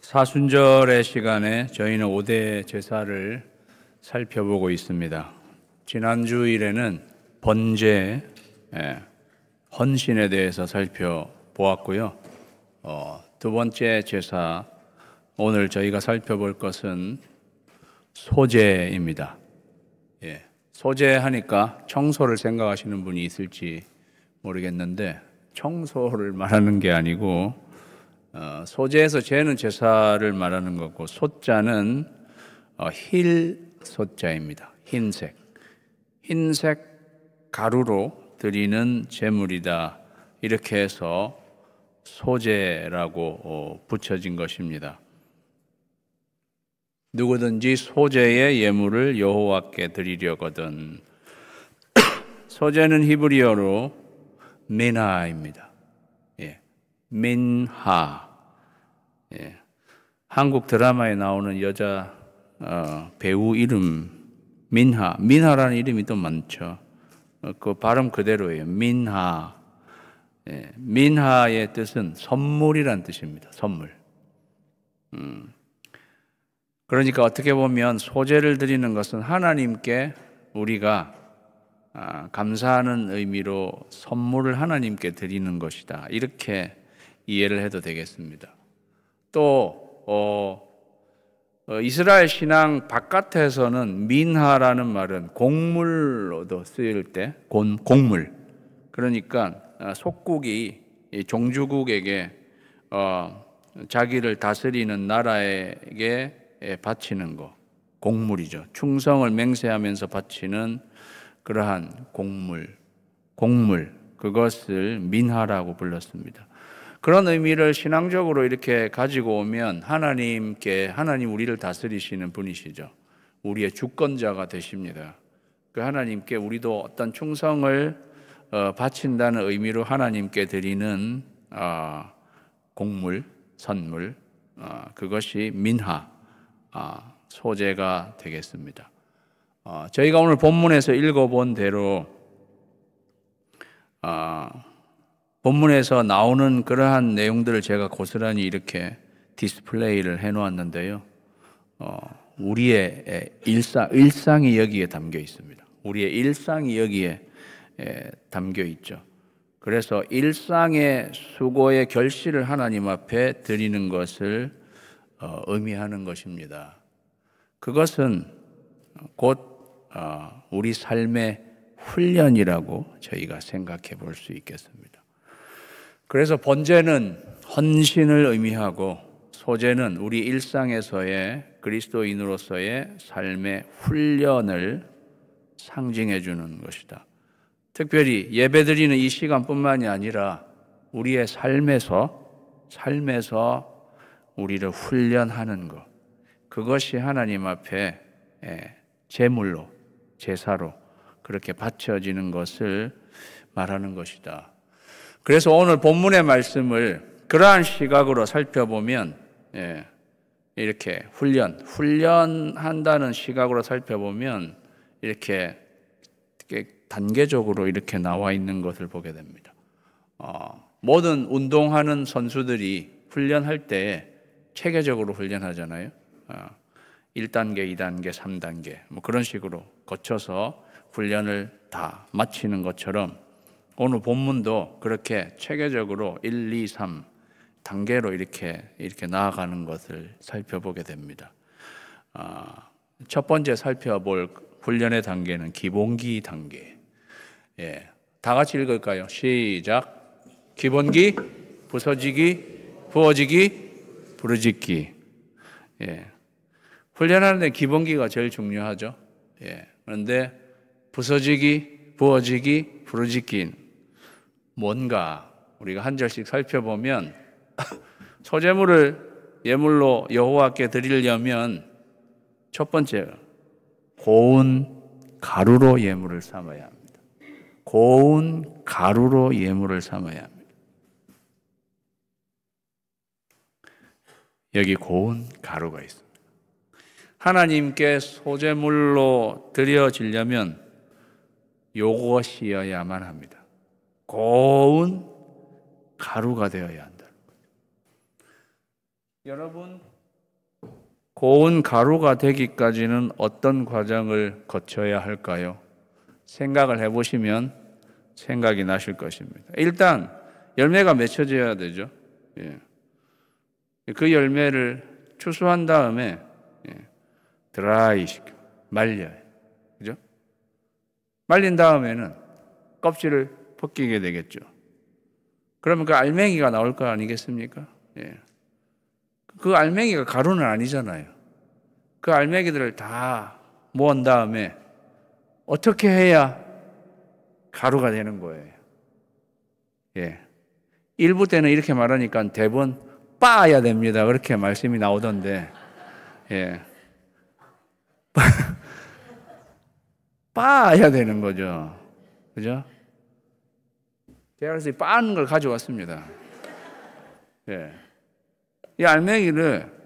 사순절의 시간에 저희는 5대 제사를 살펴보고 있습니다. 지난 주일에는 번제, 헌신에 대해서 살펴보았고요. 두 번째 제사, 오늘 저희가 살펴볼 것은 소제입니다. 소제하니까 청소를 생각하시는 분이 있을지 모르겠는데 청소를 말하는 게 아니고 소제에서 제는 제사를 말하는 거고, 소자는 힐 소자입니다. 흰색 가루로 드리는 제물이다, 이렇게 해서 소제라고 붙여진 것입니다. 누구든지 소제의 예물을 여호와께 드리려거든. 소제는 히브리어로 민하입니다. 민하. 한국 드라마에 나오는 여자 배우 이름 민하라는 이름이 또 많죠. 그 발음 그대로예요. 민하. 민하의 뜻은 선물이란 뜻입니다. 선물. 그러니까 어떻게 보면 소제를 드리는 것은 하나님께 우리가 감사하는 의미로 선물을 하나님께 드리는 것이다, 이렇게 이해를 해도 되겠습니다. 또 이스라엘 신앙 바깥에서는 민하라는 말은 곡물로도 쓰일 때, 곡물, 그러니까 속국이 종주국에게 자기를 다스리는 나라에게 바치는 거, 곡물이죠. 충성을 맹세하면서 바치는 그러한 곡물, 그것을 민하라고 불렀습니다. 그런 의미를 신앙적으로 이렇게 가지고 오면 하나님 우리를 다스리시는 분이시죠. 우리의 주권자가 되십니다. 그 하나님께 우리도 어떤 충성을 바친다는 의미로 하나님께 드리는 곡물, 선물, 그것이 민하, 소제가 되겠습니다. 저희가 오늘 본문에서 읽어본 대로 본문에서 나오는 그러한 내용들을 제가 고스란히 이렇게 디스플레이를 해놓았는데요. 우리의 일상이 여기에 담겨 있습니다. 우리의 일상이 여기에 담겨 있죠. 그래서 일상의 수고의 결실을 하나님 앞에 드리는 것을 의미하는 것입니다. 그것은 곧 우리 삶의 훈련이라고 저희가 생각해 볼 수 있겠습니다. 그래서 번제는 헌신을 의미하고, 소제는 우리 일상에서의 그리스도인으로서의 삶의 훈련을 상징해 주는 것이다. 특별히 예배드리는 이 시간뿐만이 아니라 우리의 삶에서 우리를 훈련하는 것, 그것이 하나님 앞에 제물로, 제사로 그렇게 바쳐지는 것을 말하는 것이다. 그래서 오늘 본문의 말씀을 그러한 시각으로 살펴보면, 이렇게 훈련한다는 시각으로 살펴보면 이렇게 단계적으로 이렇게 나와 있는 것을 보게 됩니다. 모든 운동하는 선수들이 훈련할 때 체계적으로 훈련하잖아요. 1단계, 2단계, 3단계 뭐 그런 식으로 거쳐서 훈련을 다 마치는 것처럼 오늘 본문도 그렇게 체계적으로 1, 2, 3 단계로 이렇게 나아가는 것을 살펴보게 됩니다. 첫 번째 살펴볼 훈련의 단계는 기본기 단계. 다 같이 읽을까요? 시작. 기본기, 부서지기, 부어지기, 부르짖기. 훈련하는데 기본기가 제일 중요하죠. 그런데 부서지기, 부어지기, 부르짖기, 뭔가 우리가 한 절씩 살펴보면 소제물을 예물로 여호와께 드리려면 첫 번째, 고운 가루로 예물을 삼아야 합니다. 고운 가루로 예물을 삼아야 합니다. 여기 고운 가루가 있습니다. 하나님께 소제물로 드려지려면 요것이어야만 합니다. 고운 가루가 되어야 한다는 거예요. 여러분, 고운 가루가 되기까지는 어떤 과정을 거쳐야 할까요? 생각을 해보시면 생각이 나실 것입니다. 일단 열매가 맺혀져야 되죠. 예. 그 열매를 추수한 다음에 드라이 시켜 말려요. 그죠? 말린 다음에는 껍질을 벗기게 되겠죠. 그러면 그 알맹이가 나올 거 아니겠습니까? 예. 그 알맹이가 가루는 아니잖아요. 그 알맹이들을 다 모은 다음에 어떻게 해야 가루가 되는 거예요? 예. 일부 때는 이렇게 말하니까 대부분 빻아야 됩니다. 그렇게 말씀이 나오던데, 예. 빻아야 되는 거죠. 그죠? 제가 그래서 빻는 걸 가져왔습니다. 예. 이 알맹이를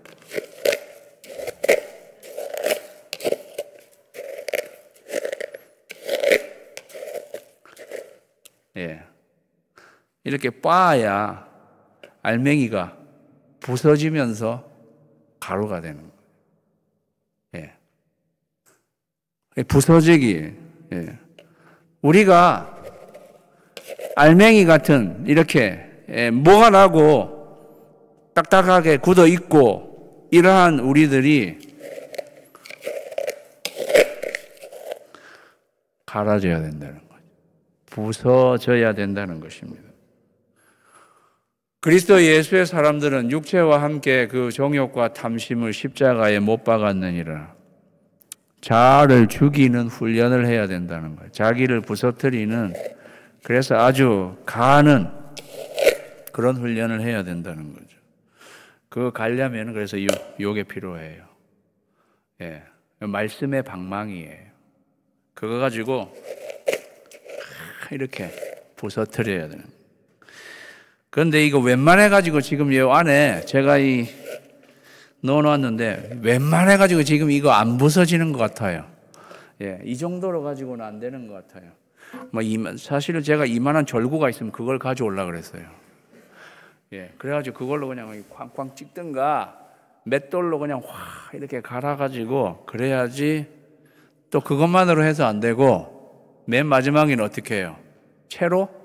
이렇게 빻아야 알맹이가 부서지면서 가루가 되는 거예요. 예. 부서지기. 예. 우리가 알맹이 같은 이렇게 뭐가 나고 딱딱하게 굳어 있고 이러한 우리들이 갈아져야 된다는 거죠. 부서져야 된다는 것입니다. 그리스도 예수의 사람들은 육체와 함께 그 정욕과 탐심을 십자가에 못 박았느니라. 자아를 죽이는 훈련을 해야 된다는 거예요. 자기를 부서뜨리는, 그래서 아주 가는 그런 훈련을 해야 된다는 거죠. 그거 가려면 그래서 요게 필요해요. 예. 말씀의 방망이에요. 그거 가지고 이렇게 부서뜨려야 되는 거예요. 그런데 이거 웬만해가지고 지금 이 안에 제가 넣어놨는데 웬만해가지고 지금 이거 안 부서지는 것 같아요. 예, 이 정도로 가지고는 안 되는 것 같아요. 사실은 제가 이만한 절구가 있으면 그걸 가져오려고 그랬어요. 예, 그래가지고 그걸로 그냥 쾅쾅 찍든가 맷돌로 그냥 확 이렇게 갈아가지고 그래야지. 또 그것만으로 해서 안 되고 맨 마지막에는 어떻게 해요? 채로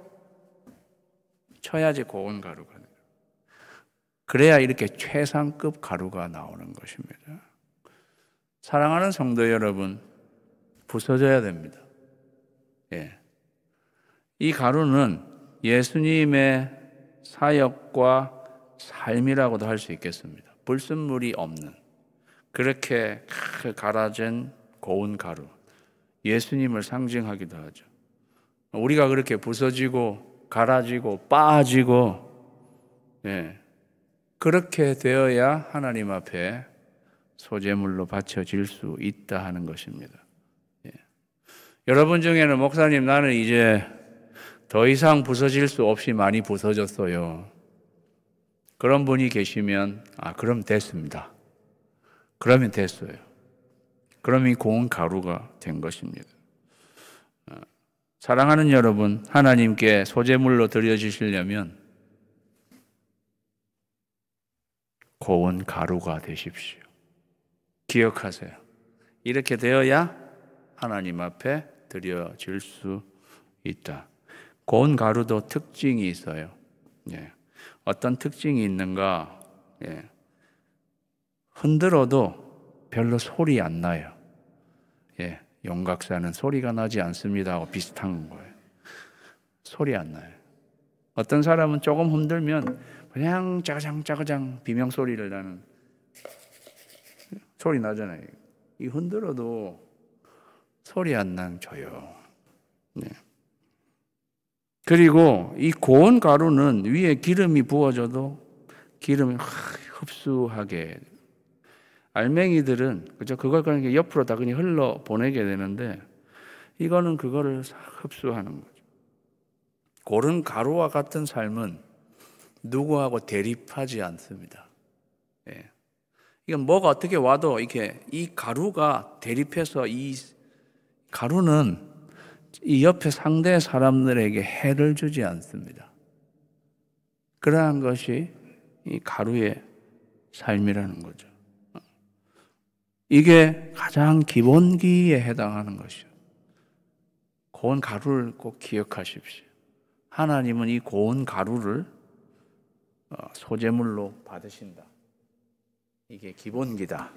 쳐야지 고운 가루가 돼요. 그래야 이렇게 최상급 가루가 나오는 것입니다. 사랑하는 성도 여러분, 부서져야 됩니다. 예. 이 가루는 예수님의 사역과 삶이라고도 할 수 있겠습니다. 불순물이 없는 그렇게 갈아진 고운 가루, 예수님을 상징하기도 하죠. 우리가 그렇게 부서지고 갈아지고 빠지고, 예, 그렇게 되어야 하나님 앞에 소재물로 바쳐질 수 있다 하는 것입니다. 예. 여러분 중에는 목사님 나는 이제 더 이상 부서질 수 없이 많이 부서졌어요. 그런 분이 계시면 그럼 됐습니다. 그러면 됐어요. 그럼 이 고운 가루가 된 것입니다. 사랑하는 여러분, 하나님께 소재물로 드려지시려면 고운 가루가 되십시오. 기억하세요. 이렇게 되어야 하나님 앞에 드려질 수 있다. 고운 가루도 특징이 있어요. 예. 어떤 특징이 있는가? 예. 흔들어도 별로 소리 안 나요. 예. 용각사는 소리가 나지 않습니다 하고 비슷한 거예요. 소리 안 나요. 어떤 사람은 조금 흔들면 그냥 짜가장 비명 소리를 나는 소리 나잖아요. 이 흔들어도 소리 안 나는 조용. 네. 그리고 이 고운 가루는 위에 기름이 부어져도 기름이 흡수하게. 알맹이들은 그죠? 그걸 그냥 옆으로 다 그냥 흘러 보내게 되는데 이거는 그거를 흡수하는 거죠. 고른 가루와 같은 삶은 누구하고 대립하지 않습니다. 예. 이건 뭐가 어떻게 와도 이렇게 이 가루가 대립해서 이 가루는 이 옆에 상대 사람들에게 해를 주지 않습니다. 그러한 것이 이 가루의 삶이라는 거죠. 이게 가장 기본기에 해당하는 것이요. 고운 가루를 꼭 기억하십시오. 하나님은 이 고운 가루를 소재물로 받으신다. 이게 기본기다.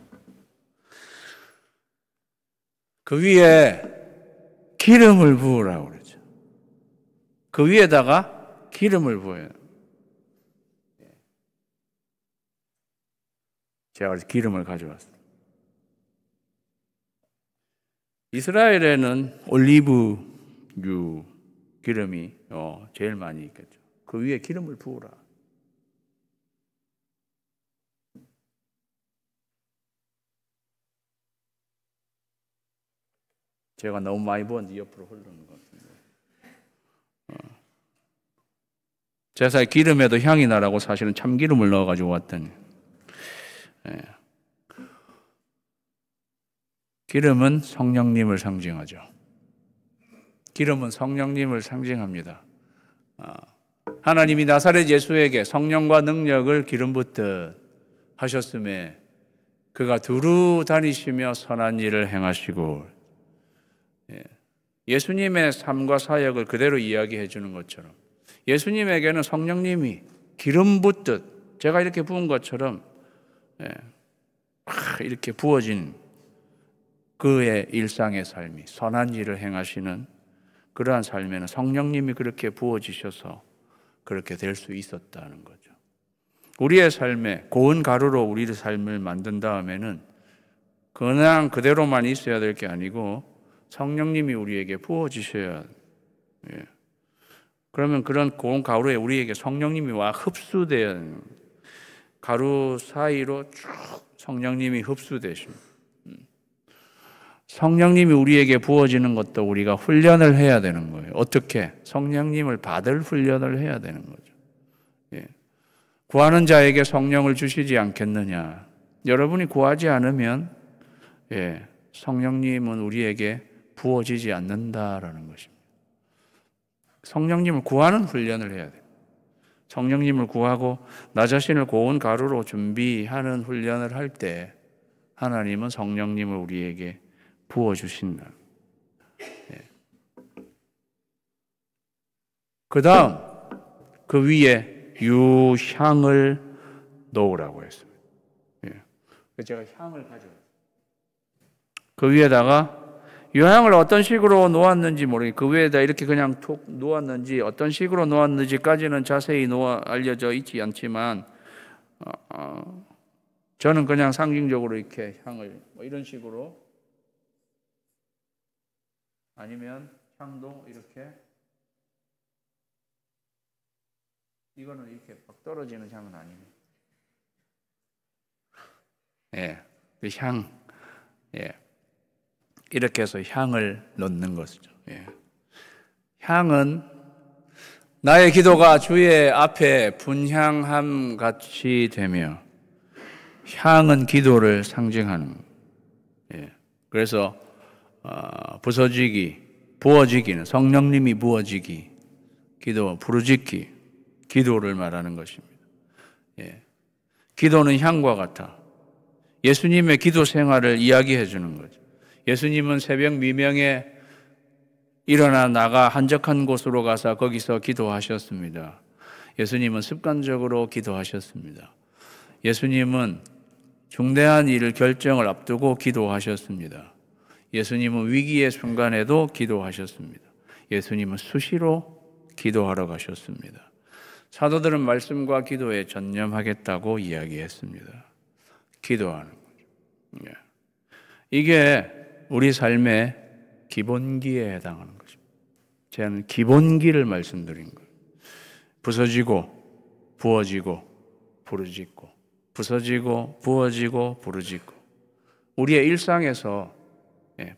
그 위에 기름을 부으라고 그러죠. 그 위에다가 기름을 부어요. 제가 기름을 가져왔어요. 이스라엘에는 올리브유 기름이 제일 많이 있겠죠. 그 위에 기름을 부으라. 제가 너무 많이 부었는데 옆으로 흐르는 것 같은데. 제사에 기름에도 향이 나라고 사실은 참기름을 넣어가지고 왔더니 기름은 성령님을 상징하죠. 기름은 성령님을 상징합니다. 하나님이 나사렛 예수에게 성령과 능력을 기름 붓듯 하셨음에 그가 두루 다니시며 선한 일을 행하시고 예수님의 삶과 사역을 그대로 이야기해 주는 것처럼 예수님에게는 성령님이 기름 붓듯 제가 이렇게 부은 것처럼 이렇게 부어진 그의 일상의 삶이 선한 일을 행하시는 그러한 삶에는 성령님이 그렇게 부어지셔서 그렇게 될 수 있었다는 거죠. 우리의 삶에 고운 가루로 우리의 삶을 만든 다음에는 그냥 그대로만 있어야 될 게 아니고 성령님이 우리에게 부어지셔야 그러면 그런 고운 가루에 우리에게 성령님이 와 흡수되는 가루 사이로 쭉 성령님이 흡수되십니다. 성령님이 우리에게 부어지는 것도 우리가 훈련을 해야 되는 거예요. 어떻게? 성령님을 받을 훈련을 해야 되는 거죠. 구하는 자에게 성령을 주시지 않겠느냐. 여러분이 구하지 않으면 성령님은 우리에게 부어지지 않는다라는 것입니다. 성령님을 구하는 훈련을 해야 돼요. 성령님을 구하고 나 자신을 고운 가루로 준비하는 훈련을 할 때 하나님은 성령님을 우리에게 부어주신다. 그 다음 그 위에 유향을 놓으라고 했습니다. 제가 향을 가져왔어요. 그 위에다가 유향을 어떤 식으로 놓았는지 모르겠어요. 그 위에다 이렇게 그냥 톡 놓았는지 어떤 식으로 놓았는지까지는 자세히 알려져 있지 않지만 저는 그냥 상징적으로 이렇게 향을 이런 식으로 아니면 향도 이렇게 이거는 이렇게 막 떨어지는 향은 아닙니다. 그 향, 이렇게 해서 향을 넣는 것이죠. 향은 나의 기도가 주의 앞에 분향함 같이 되며 향은 기도를 상징하는 거예요. 그래서 부서지기, 부어지기는 성령님이 부어지기, 기도, 부르짖기, 기도를 말하는 것입니다. 기도는 향과 같아. 예수님의 기도 생활을 이야기해 주는 거죠. 예수님은 새벽 미명에 일어나 나가 한적한 곳으로 가서 거기서 기도하셨습니다. 예수님은 습관적으로 기도하셨습니다. 예수님은 중대한 일을 결정을 앞두고 기도하셨습니다. 예수님은 위기의 순간에도 기도하셨습니다. 예수님은 수시로 기도하러 가셨습니다. 사도들은 말씀과 기도에 전념하겠다고 이야기했습니다. 기도하는 거죠. 이게 우리 삶의 기본기에 해당하는 것입니다. 저는 기본기를 말씀드린 거예요. 부서지고 부어지고 부르짖고 부서지고 부어지고 부르짖고 우리의 일상에서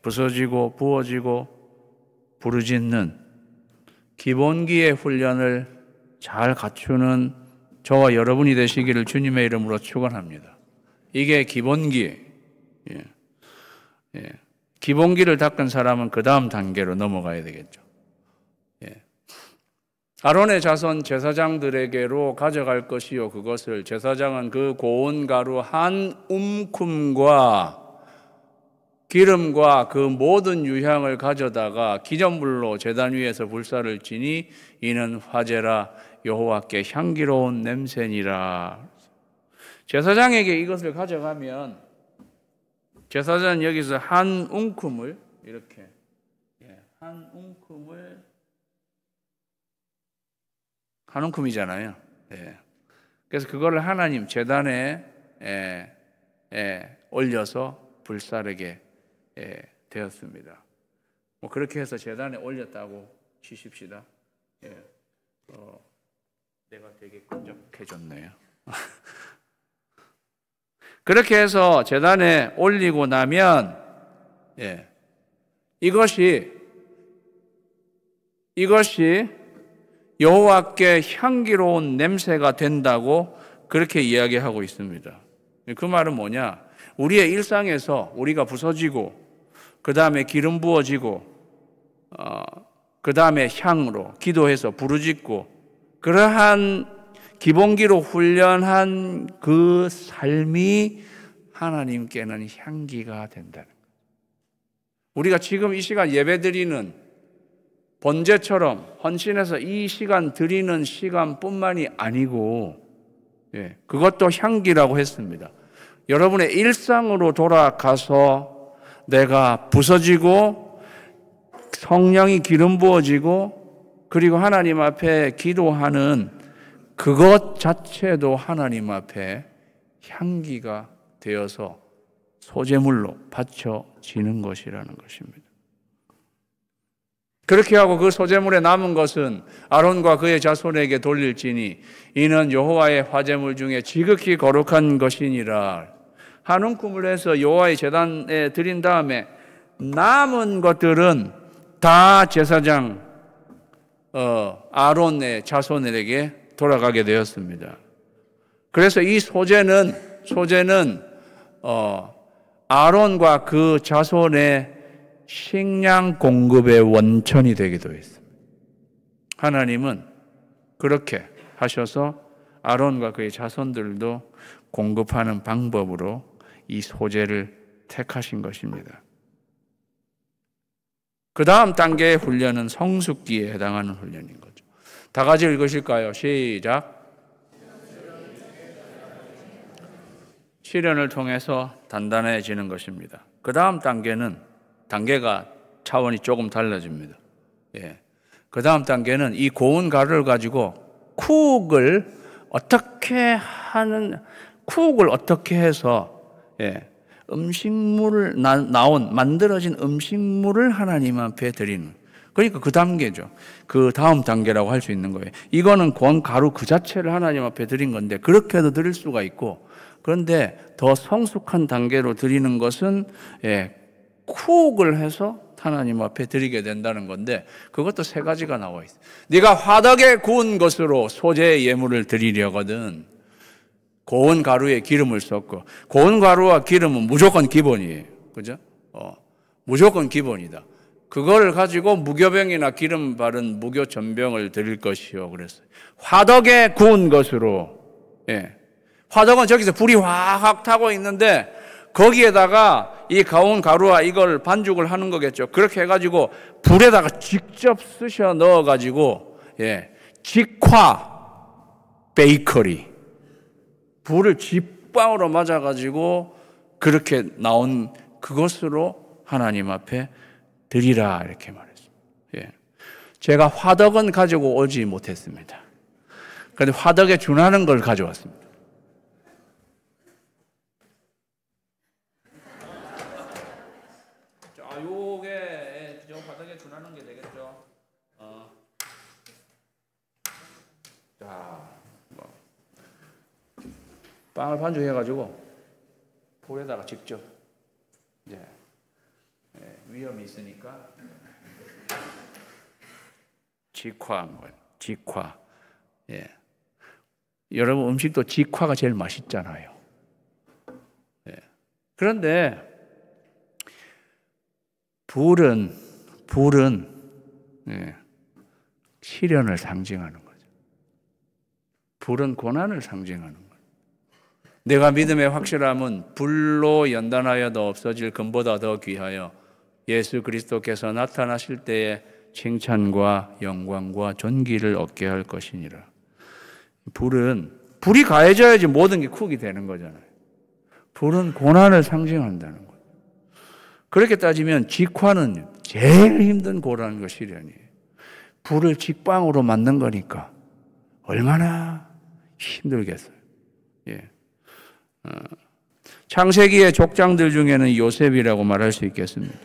부서지고 부어지고 부르짖는 기본기의 훈련을 잘 갖추는 저와 여러분이 되시기를 주님의 이름으로 축원합니다. 이게 기본기예요. 기본기를 닦은 사람은 그 다음 단계로 넘어가야 되겠죠. 아론의 자손 제사장들에게로 가져갈 것이요 그것을 제사장은 그 고운 가루 한 움큼과 기름과 그 모든 유향을 가져다가 기념물로 제단 위에서 불사를 지니 이는 화제라 여호와께 향기로운 냄새니라. 제사장에게 이것을 가져가면 제사장은 여기서 한 웅큼을 이렇게 한 웅큼이잖아요. 그래서 그거를 하나님 제단에 올려서 불사르게 되었습니다. 뭐 그렇게 해서 제단에 올렸다고 치십시다. 내가 되게 끈적해졌네요. 그렇게 해서 제단에 올리고 나면 이것이 여호와께 향기로운 냄새가 된다고 그렇게 이야기하고 있습니다. 그 말은 뭐냐? 우리의 일상에서 우리가 부서지고 그 다음에 기름 부어지고 그 다음에 향으로 기도해서 부르짖고 그러한 기본기로 훈련한 그 삶이 하나님께는 향기가 된다는 거예요. 우리가 지금 이 시간 예배드리는 번제처럼 헌신해서 이 시간 드리는 시간뿐만이 아니고 그것도 향기라고 했습니다. 여러분의 일상으로 돌아가서 내가 부서지고 성령이 기름 부어지고 그리고 하나님 앞에 기도하는 그것 자체도 하나님 앞에 향기가 되어서 소제물로 바쳐지는 것이라는 것입니다. 그렇게 하고 그 소제물에 남은 것은 아론과 그의 자손에게 돌릴지니 이는 여호와의 화제물 중에 지극히 거룩한 것이니라. 한 움큼을 해서 여호와의 제단에 드린 다음에 남은 것들은 다 제사장 아론의 자손에게 돌아가게 되었습니다. 그래서 이 소제는 아론과 그 자손의 식량 공급의 원천이 되기도 했습니다. 하나님은 그렇게 하셔서 아론과 그의 자손들도 공급하는 방법으로 이 소제를 택하신 것입니다. 그 다음 단계의 훈련은 성숙기에 해당하는 훈련인 거죠. 다 같이 읽으실까요? 시작. 시련을 통해서 단단해지는 것입니다. 그 다음 단계가 차원이 조금 달라집니다. 그 다음 단계는 이 고운 가루를 가지고 쿡을 어떻게 해서 음식물을 만들어진 음식물을 하나님 앞에 드리는, 그러니까 그 단계죠. 그 다음 단계라고 할 수 있는 거예요. 이거는 고운 가루 그 자체를 하나님 앞에 드린 건데 그렇게도 드릴 수가 있고, 그런데 더 성숙한 단계로 드리는 것은 쿡을 해서 하나님 앞에 드리게 된다는 건데, 그것도 세 가지가 나와 있어요. 네가 화덕에 구운 것으로 소제의 예물을 드리려거든 고운 가루에 기름을 섞고, 고운 가루와 기름은 무조건 기본이에요. 그죠? 무조건 기본이다. 그걸 가지고 무교병이나 기름 바른 무교 전병을 드릴 것이요 그랬어요. 화덕에 구운 것으로. 화덕은 저기서 불이 확 타고 있는데 거기에다가 이 가운 가루와 이걸 반죽을 하는 거겠죠. 그렇게 해가지고 불에다가 직접 쑤셔 넣어가지고 직화 베이커리, 불을 직방으로 맞아가지고 그렇게 나온 그것으로 하나님 앞에 드리라 이렇게 말했습니다. 제가 화덕은 가지고 오지 못했습니다. 그런데 화덕에 준하는 걸 가져왔습니다. 요게 저 화덕에 준하는 게 되겠죠. 자, 빵을 반죽해가지고 불에다가 직접 위험이 있으니까 직화한 거예요. 직화. 여러분 음식도 직화가 제일 맛있잖아요. 그런데 불은 시련을 상징하는 거죠. 불은 고난을 상징하는 거예요. 내가 믿음의 확실함은 불로 연단하여도 없어질 금보다 더 귀하여 예수 그리스도께서 나타나실 때에 칭찬과 영광과 존귀를 얻게 할 것이니라. 불이 가해져야지 모든 게 쿡이 되는 거잖아요. 불은 고난을 상징한다는 거예요. 그렇게 따지면 직화는 제일 힘든 고난과 시련이에요. 불을 직방으로 만든 거니까 얼마나 힘들겠어요. 예. 창세기의 족장들 중에는 요셉이라고 말할 수 있겠습니다.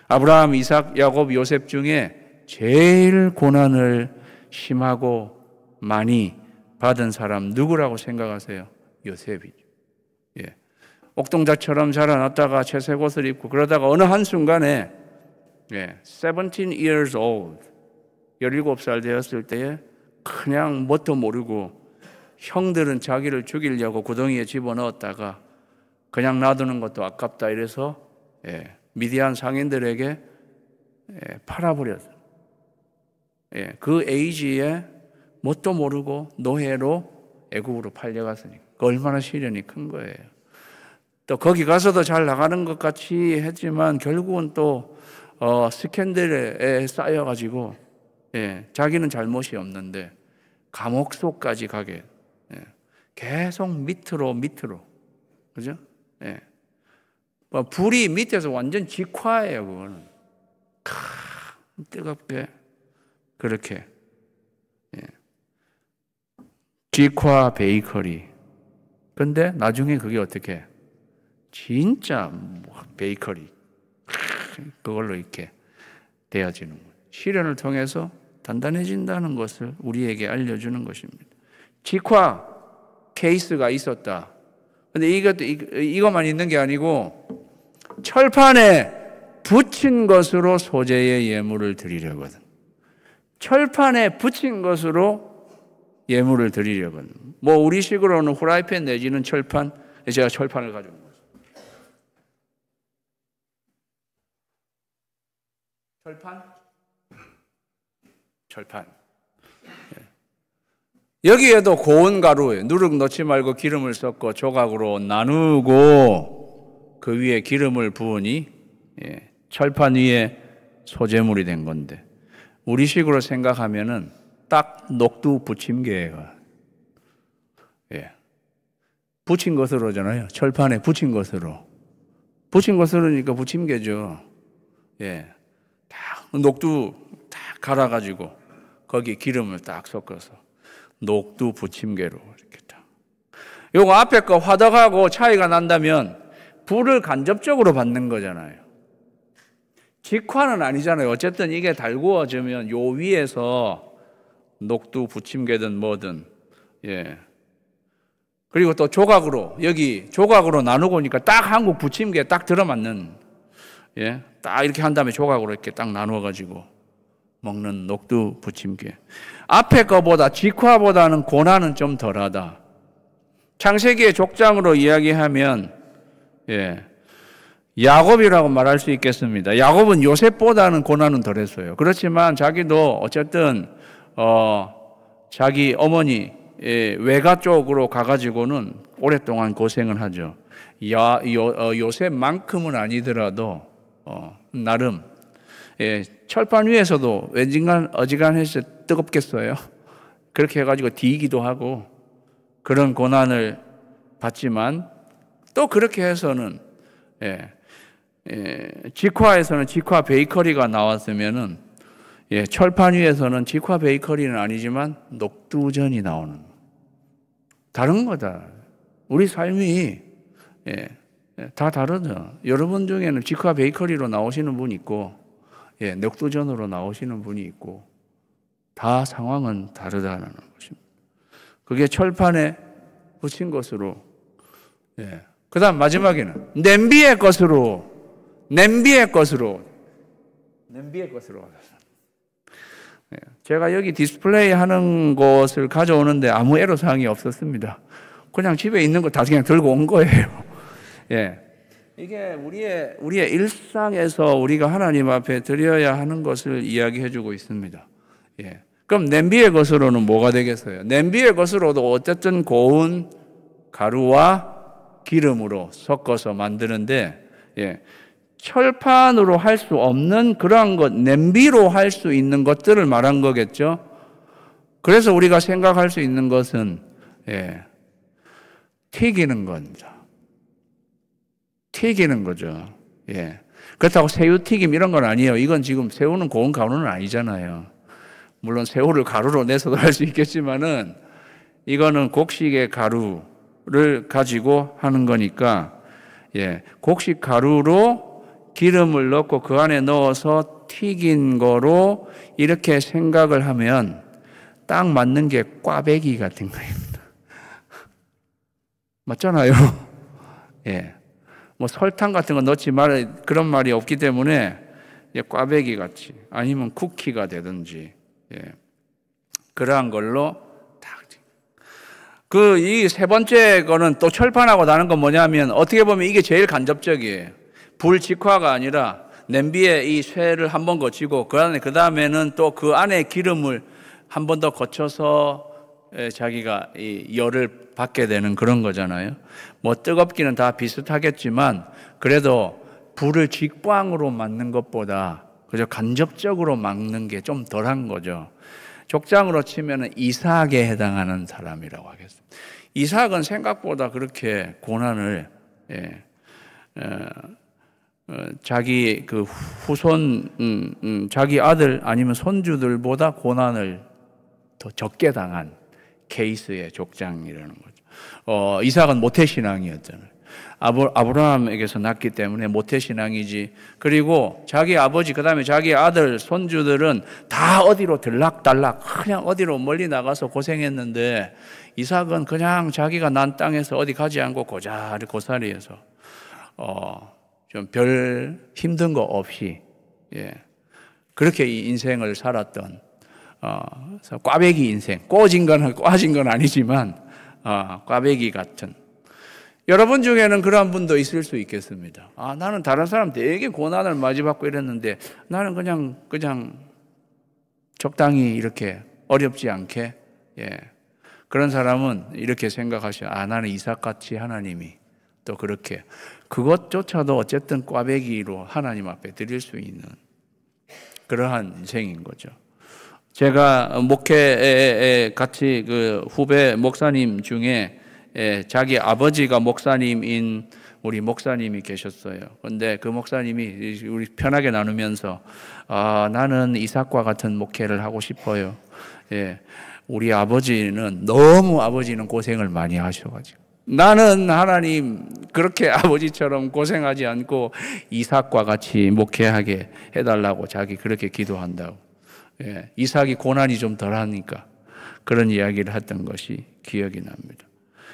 아브라함, 이삭, 야곱, 요셉 중에 제일 고난을 심하고 많이 받은 사람 누구라고 생각하세요? 요셉이죠. 예. 옥동자처럼 자라났다가 채색 옷을 입고 그러다가 어느 한순간에 17 years old 17살 되었을 때에 그냥 뭣도 모르고 형들은 자기를 죽이려고 구덩이에 집어넣었다가 그냥 놔두는 것도 아깝다 이래서 미디안 상인들에게 팔아버렸어요. 그 에이지에 뭣도 모르고 노예로 애국으로 팔려갔으니까 얼마나 시련이 큰 거예요. 또 거기 가서도 잘 나가는 것 같이 했지만 결국은 또 스캔들에 쌓여가지고 자기는 잘못이 없는데 감옥 속까지 가게 계속 밑으로 그죠? 불이 밑에서 완전 직화예요. 그거는 뜨겁게 그렇게 직화 베이커리. 근데 나중에 그게 어떻게 진짜 베이커리 그걸로 이렇게 되어지는 거예요. 시련을 통해서 단단해진다는 것을 우리에게 알려주는 것입니다. 직화 케이스가 있었다. 근데 이것만 있는 게 아니고 철판에 붙인 것으로 소재의 예물을 드리려거든. 철판에 붙인 것으로 예물을 드리려거든. 뭐 우리식으로는 후라이팬 내지는 철판. 제가 철판을 가져온 거예요. 철판. 여기에도 고운 가루에 누룩 넣지 말고 기름을 섞어 조각으로 나누고 그 위에 기름을 부으니 철판 위에 소재물이 된 건데 우리식으로 생각하면은 딱 녹두 부침개가 붙인 것으로잖아요. 철판에 붙인 것으로니까 부침개죠. 딱 녹두 딱 갈아가지고 거기 기름을 딱 섞어서 녹두 부침개로 이렇게 딱. 요거 앞에 거 화덕하고 차이가 난다면 불을 간접적으로 받는 거잖아요. 직화는 아니잖아요. 어쨌든 이게 달구어지면 요 위에서 녹두 부침개든 뭐든 그리고 또 조각으로 여기 조각으로 나누고 오니까 딱 한국 부침개 딱 들어맞는 딱 이렇게 한 다음에 조각으로 이렇게 딱 나누어 가지고 먹는 녹두 부침개. 앞에 거보다 직화보다는 고난은 좀 덜하다. 창세기의 족장으로 이야기하면 야곱이라고 말할 수 있겠습니다. 야곱은 요셉보다는 고난은 덜했어요. 그렇지만 자기도 어쨌든 자기 어머니 외가 쪽으로 가가지고는 오랫동안 고생을 하죠. 요셉만큼은 아니더라도 나름 철판 위에서도 왠지간 어지간해서 뜨겁겠어요. 그렇게 해가지고 뒤기도 하고 그런 고난을 받지만 또 그렇게 해서는 직화에서는 직화 베이커리가 나왔으면은 철판 위에서는 직화 베이커리는 아니지만 녹두전이 나오는 다른 거다. 우리 삶이 다 다르죠. 여러분 중에는 직화 베이커리로 나오시는 분이 있고 녹두전으로 나오시는 분이 있고 다 상황은 다르다는 것입니다. 그게 철판에 붙인 것으로 그 다음 마지막에는 냄비의 것으로 제가 여기 디스플레이 하는 것을 가져오는데 아무 애로사항이 없었습니다. 그냥 집에 있는 거 다 그냥 들고 온 거예요. 이게 우리의 일상에서 우리가 하나님 앞에 드려야 하는 것을 이야기해 주고 있습니다. 그럼 냄비의 것으로는 뭐가 되겠어요? 냄비의 것으로도 어쨌든 고운 가루와 기름으로 섞어서 만드는데, 철판으로 할 수 없는 그러한 것, 냄비로 할 수 있는 것들을 말한 거겠죠. 그래서 우리가 생각할 수 있는 것은 튀기는 겁니다. 튀기는 거죠. 그렇다고 새우튀김 이런 건 아니에요. 이건 지금 새우는 고운 가루는 아니잖아요. 물론 새우를 가루로 내서도 할 수 있겠지만은 이거는 곡식의 가루를 가지고 하는 거니까, 곡식 가루로 기름을 넣고 그 안에 넣어서 튀긴 거로 이렇게 생각을 하면 딱 맞는 게 꽈배기 같은 거입니다. 맞잖아요. 뭐 설탕 같은 거 넣지 말아 그런 말이 없기 때문에 꽈배기 같이 아니면 쿠키가 되든지 그러한 걸로 딱. 이 세 번째 거는 또 철판하고 다른 건 뭐냐면 어떻게 보면 이게 제일 간접적이에요. 불 직화가 아니라 냄비에 이 쇠를 한 번 거치고 그 다음에는 또 그 안에 기름을 한 번 더 거쳐서 자기가 이 열을 받게 되는 그런 거잖아요. 뭐 뜨겁기는 다 비슷하겠지만 그래도 불을 직방으로 막는 것보다 그저 간접적으로 막는 게 좀 덜한 거죠. 족장으로 치면은 이삭에 해당하는 사람이라고 하겠습니다. 이삭은 생각보다 그렇게 고난을 자기 그 후손 자기 아들 아니면 손주들보다 고난을 더 적게 당한 케이스의 족장이라는 거죠. 이삭은 모태신앙이었잖아요. 아브라함에게서 났기 때문에 모태신앙이지. 그리고 자기 아버지 그다음에 자기 아들 손주들은 다 어디로 들락달락 그냥 어디로 멀리 나가서 고생했는데 이삭은 그냥 자기가 난 땅에서 어디 가지 않고 고사리에서 좀 별 힘든 거 없이 그렇게 이 인생을 살았던 꽈배기 인생, 꽈진 건 아니지만 꽈배기 같은. 여러분 중에는 그런 분도 있을 수 있겠습니다. 나는 다른 사람 되게 고난을 많이 받고 이랬는데 나는 그냥 적당히 이렇게 어렵지 않게. 그런 사람은 이렇게 생각하셔. 나는 이삭같이 하나님이 또 그렇게 그것조차도 어쨌든 꽈배기로 하나님 앞에 드릴 수 있는 그러한 인생인 거죠. 제가 목회에 같이 그 후배 목사님 중에 자기 아버지가 목사님인 우리 목사님이 계셨어요. 그런데 그 목사님이 우리 편하게 나누면서 나는 이삭과 같은 목회를 하고 싶어요. 우리 아버지는 고생을 많이 하셔가지고 나는 하나님 그렇게 아버지처럼 고생하지 않고 이삭과 같이 목회하게 해달라고 자기 그렇게 기도한다고. 이삭이 고난이 좀 덜하니까 그런 이야기를 했던 것이 기억이 납니다.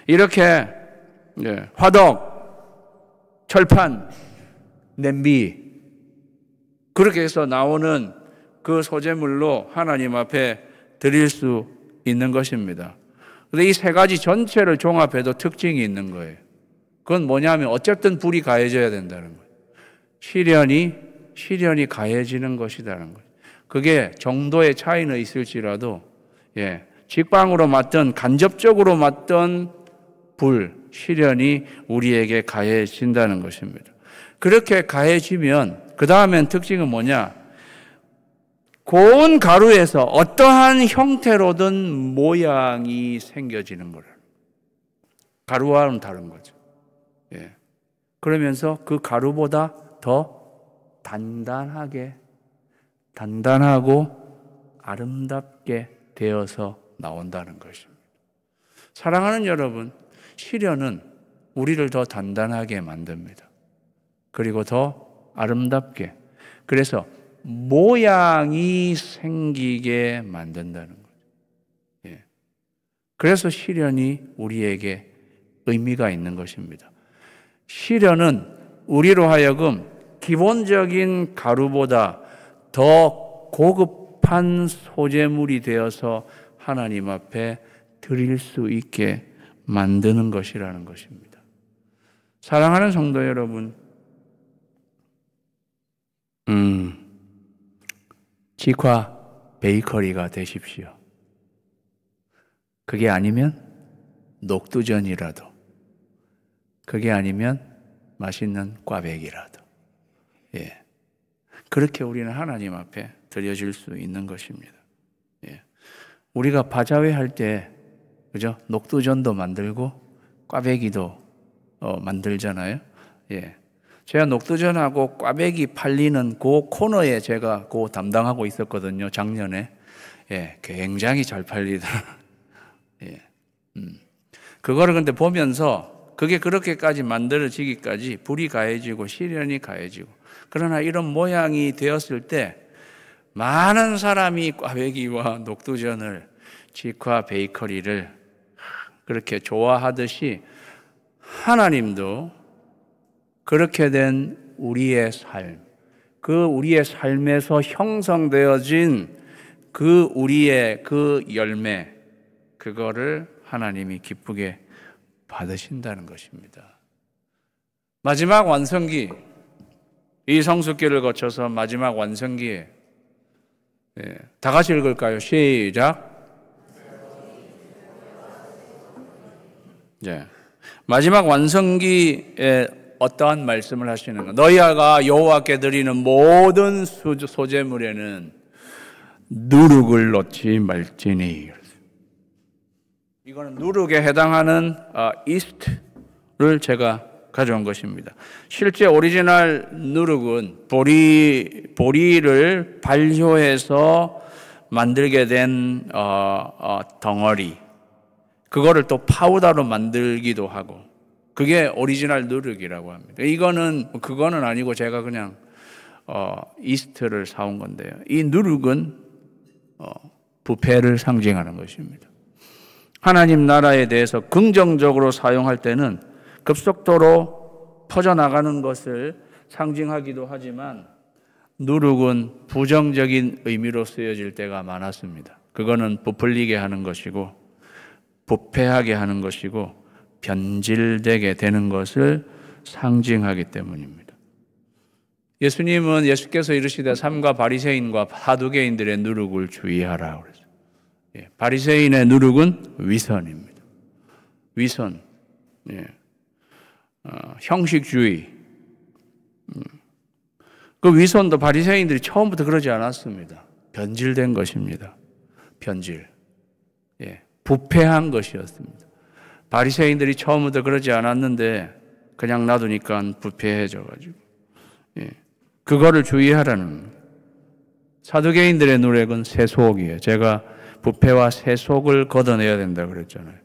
이렇게 화덕, 철판, 냄비 그렇게 해서 나오는 그 소재물로 하나님 앞에 드릴 수 있는 것입니다. 그런데 이 세 가지 전체를 종합해도 특징이 있는 거예요. 그건 뭐냐면 어쨌든 불이 가해져야 된다는 거예요. 시련이 가해지는 것이라는 거예요. 그게 정도의 차이는 있을지라도 직방으로 맞든 간접적으로 맞든 시련이 우리에게 가해진다는 것입니다. 그렇게 가해지면 그 다음엔 특징은 뭐냐? 고운 가루에서 어떠한 형태로든 모양이 생겨지는 거예요. 가루와는 다른 거죠. 그러면서 그 가루보다 더 단단하고 아름답게 되어서 나온다는 것입니다. 사랑하는 여러분, 시련은 우리를 더 단단하게 만듭니다. 그리고 더 아름답게. 그래서 모양이 생기게 만든다는 거죠. 그래서 시련이 우리에게 의미가 있는 것입니다. 시련은 우리로 하여금 기본적인 가루보다 더 고급한 소재물이 되어서 하나님 앞에 드릴 수 있게 만드는 것이라는 것입니다. 사랑하는 성도 여러분, 직화 베이커리가 되십시오. 그게 아니면 녹두전이라도 그게 아니면 맛있는 꽈배기라도. 예. 그렇게 우리는 하나님 앞에 드려질 수 있는 것입니다. 예. 우리가 바자회 할 때, 그죠? 녹두전도 만들고 꽈배기도 만들잖아요. 예. 제가 녹두전하고 꽈배기 팔리는 그 코너에 제가 그 담당하고 있었거든요. 작년에. 예. 굉장히 잘 팔리더라고요. 예. 그거를 근데 보면서 그게 그렇게까지 만들어지기까지 불이 가해지고 시련이 가해지고, 그러나 이런 모양이 되었을 때 많은 사람이 꽈배기와 녹두전을, 직화 베이커리를 그렇게 좋아하듯이 하나님도 그렇게 된 우리의 삶, 그 우리의 삶에서 형성되어진 그 우리의 그 열매, 그거를 하나님이 기쁘게 받으신다는 것입니다. 마지막 완성기, 이 성숙기를 거쳐서 마지막 완성기에, 다 같이 읽을까요? 시작. 마지막 완성기에 어떠한 말씀을 하시는가? 너희가 여호와께 드리는 모든 소제물에는 누룩을 넣지 말지니. 이거는 누룩에 해당하는 이스트를 제가 가져온 것입니다. 실제 오리지널 누룩은 보리를 발효해서 만들게 된 덩어리, 그거를 또 파우더로 만들기도 하고, 그게 오리지널 누룩이라고 합니다. 그거는 아니고 제가 그냥 이스트를 사온 건데요. 이 누룩은 부패를 상징하는 것입니다. 하나님 나라에 대해서 긍정적으로 사용할 때는 급속도로 퍼져나가는 것을 상징하기도 하지만, 누룩은 부정적인 의미로 쓰여질 때가 많았습니다. 그거는 부풀리게 하는 것이고, 부패하게 하는 것이고, 변질되게 되는 것을 상징하기 때문입니다. 예수님은, 예수께서 이르시되 삼가 바리새인과 사두개인들의 누룩을 주의하라 그랬어요. 바리새인의 누룩은 위선입니다. 위선, 형식주의. 그 위선도 바리새인들이 처음부터 그러지 않았습니다. 변질된 것입니다. 변질. 부패한 것이었습니다. 바리새인들이 처음부터 그러지 않았는데 그냥 놔두니까 부패해져가지고, 그거를 주의하라는 거예요. 사두개인들의 누룩은 세속이에요. 제가 부패와 세속을 걷어내야 된다 그랬잖아요.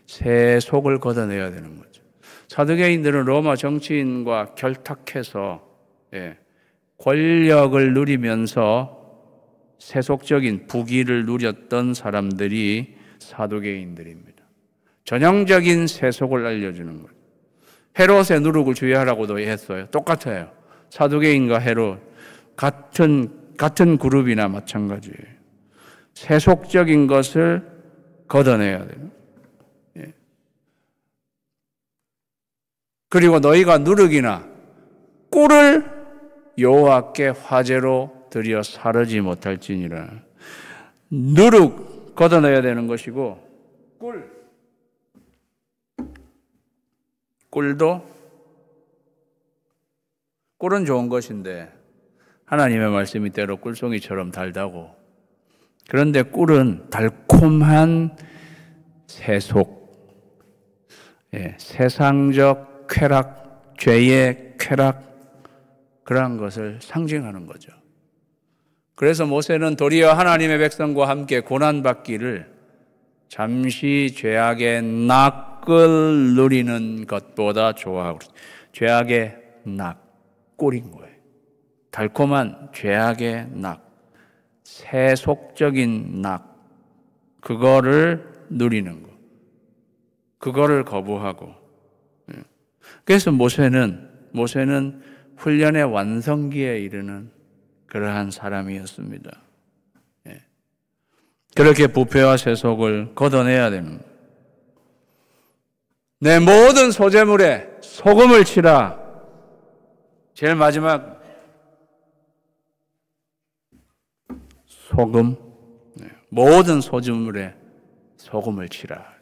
세속을 걷어내야 되는 거죠. 사두개인들은 로마 정치인과 결탁해서 권력을 누리면서 세속적인 부귀를 누렸던 사람들이 사두개인들입니다. 전형적인 세속을 알려주는 거예요. 헤롯의 누룩을 주의하라고도 했어요. 똑같아요. 사두개인과 헤롯 같은 그룹이나 마찬가지예요. 세속적인 것을 걷어내야 돼요. 그리고 너희가 누룩이나 꿀을 여호와께 화제로 드려 사르지 못할지니라. 누룩 걷어내야 되는 것이고, 꿀은 좋은 것인데 하나님의 말씀이 때로 꿀송이처럼 달다고. 그런데 꿀은 달콤한 세속, 세상적 쾌락, 죄의 쾌락, 그러한 것을 상징하는 거죠. 그래서 모세는 도리어 하나님의 백성과 함께 고난받기를 잠시 죄악의 낙을 누리는 것보다 좋아하고, 죄악의 낙, 꿀인 거예요. 달콤한 죄악의 낙, 세속적인 낙, 그거를 누리는 거, 그거를 거부하고. 그래서 모세는 훈련의 완성기에 이르는 그러한 사람이었습니다. 그렇게 부패와 세속을 걷어내야 되는 거예요. 내 모든 소재물에 소금을 치라. 제일 마지막 소금, 모든 소재물에 소금을 치라.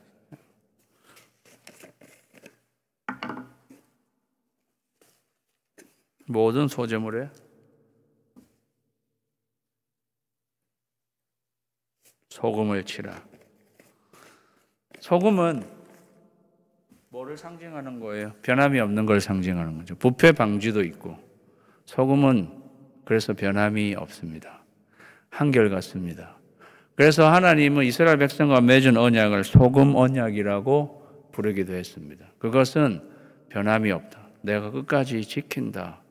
모든 소재물에 소금을 치라. 소금은 뭐를 상징하는 거예요? 변함이 없는 걸 상징하는 거죠. 부패 방지도 있고, 소금은 그래서 변함이 없습니다. 한결같습니다. 그래서 하나님은 이스라엘 백성과 맺은 언약을 소금 언약이라고 부르기도 했습니다. 그것은 변함이 없다. 내가 끝까지 지킨다.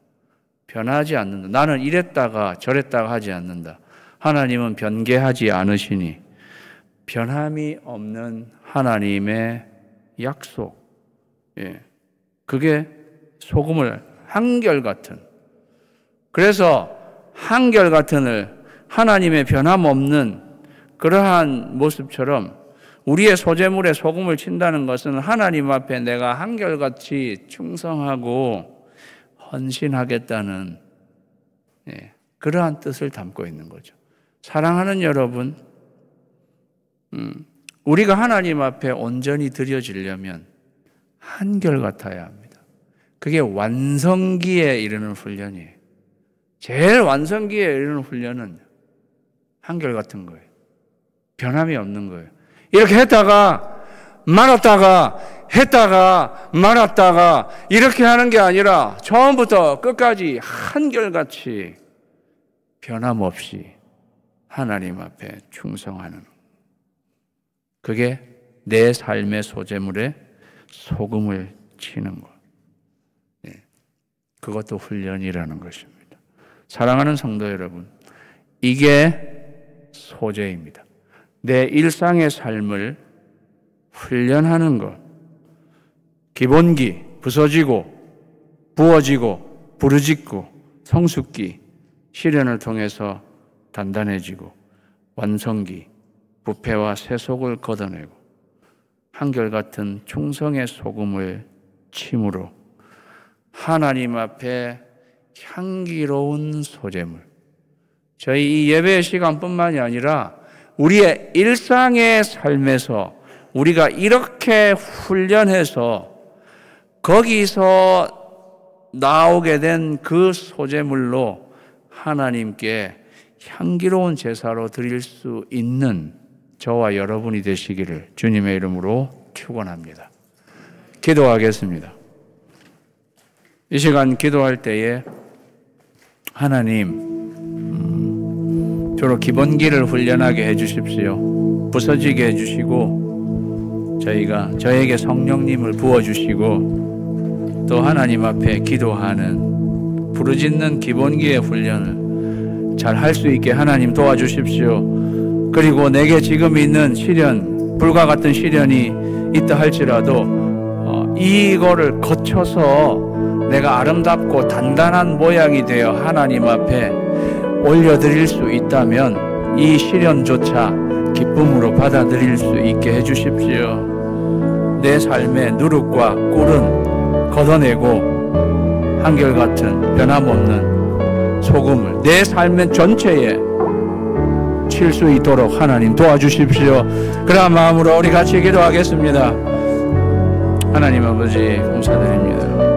변하지 않는다. 나는 이랬다가 저랬다가 하지 않는다. 하나님은 변개하지 않으시니 변함이 없는 하나님의 약속. 그게 소금을 한결같은. 그래서 한결같은을 하나님의 변함없는 그러한 모습처럼 우리의 소재물에 소금을 친다는 것은 하나님 앞에 내가 한결같이 충성하고 헌신하겠다는 그러한 뜻을 담고 있는 거죠. 사랑하는 여러분, 우리가 하나님 앞에 온전히 드려지려면 한결같아야 합니다. 그게 완성기에 이르는 훈련이에요. 제일 완성기에 이르는 훈련은 한결같은 거예요. 변함이 없는 거예요. 이렇게 했다가 말았다가 했다가 말았다가 이렇게 하는 게 아니라 처음부터 끝까지 한결같이 변함없이 하나님 앞에 충성하는, 그게 내 삶의 소재물에 소금을 치는 것. 그것도 훈련이라는 것입니다. 사랑하는 성도 여러분, 이게 소재입니다. 내 일상의 삶을 훈련하는 것. 기본기, 부서지고 부어지고 부르짖고 성숙기, 시련을 통해서 단단해지고 완성기, 부패와 세속을 걷어내고 한결같은 충성의 소금을 침으로 하나님 앞에 향기로운 소재물. 저희 이 예배의 시간뿐만이 아니라 우리의 일상의 삶에서 우리가 이렇게 훈련해서 거기서 나오게 된 그 소재물로 하나님께 향기로운 제사로 드릴 수 있는 저와 여러분이 되시기를 주님의 이름으로 축원합니다. 기도하겠습니다. 이 시간 기도할 때에 하나님, 주로 기본기를 훈련하게 해주십시오. 부서지게 해주시고 저에게 성령님을 부어주시고 또 하나님 앞에 기도하는 부르짖는 기본기의 훈련을 잘 할 수 있게 하나님 도와주십시오. 그리고 내게 지금 있는 시련, 불과 같은 시련이 있다 할지라도 이거를 거쳐서 내가 아름답고 단단한 모양이 되어 하나님 앞에 올려드릴 수 있다면 이 시련조차 기쁨으로 받아들일 수 있게 해주십시오. 내 삶의 누룩과 꿀은 걷어내고 한결같은 변함없는 소금을 내 삶의 전체에 칠 수 있도록 하나님 도와주십시오. 그러한 마음으로 우리 같이 기도하겠습니다. 하나님 아버지 감사드립니다.